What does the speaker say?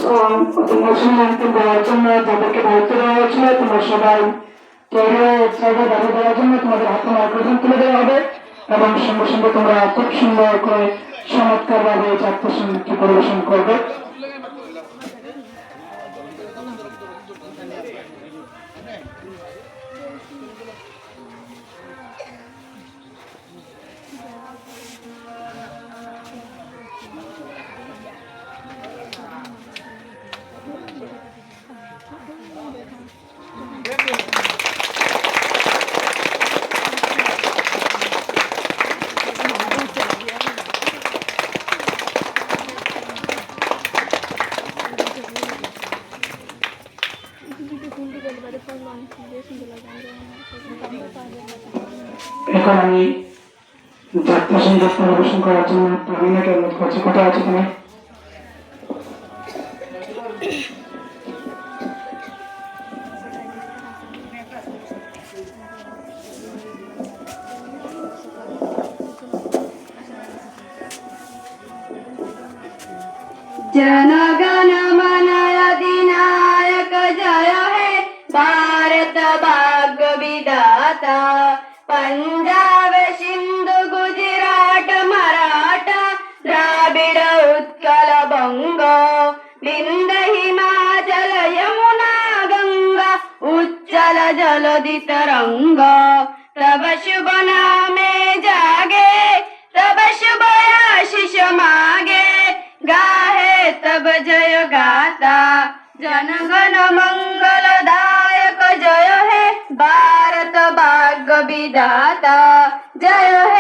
মুসলমানকে দেওয়ার জন্য যাদেরকে দায়িত্ব দেওয়া হয়েছিল তোমরা সবাই তৈরি দাঁড়িয়ে দেওয়ার জন্য তোমাদের হাতে মাইক্রোফোন তুলে দেওয়া হবে এবং সঙ্গে সঙ্গে তোমরা খুব সুন্দর করে চমৎকার ভাবে জাতীয় সঙ্গীতটি পরিবেশন করবে। এখন আমি জাতীয় সঙ্গীত পরিবেশন করার জন্য তামিনাকে অনুরোধ করছি। কোথায় আছে তুমি? जनगण मन अधिनायक जय हे भारत भाग्य विधाता पंजाब सिंधु गुजरात मराठा द्राविड उत्कल बंग विंध्य हिमाचल यमुना गंगा उच्चल जलधि तरंग तब शुभ नामे जागे तब शुभ आशीष मागे गाहे तब जय गाता जनगण मंगलदायक जय हे भारत भाग्य विधाता जय हे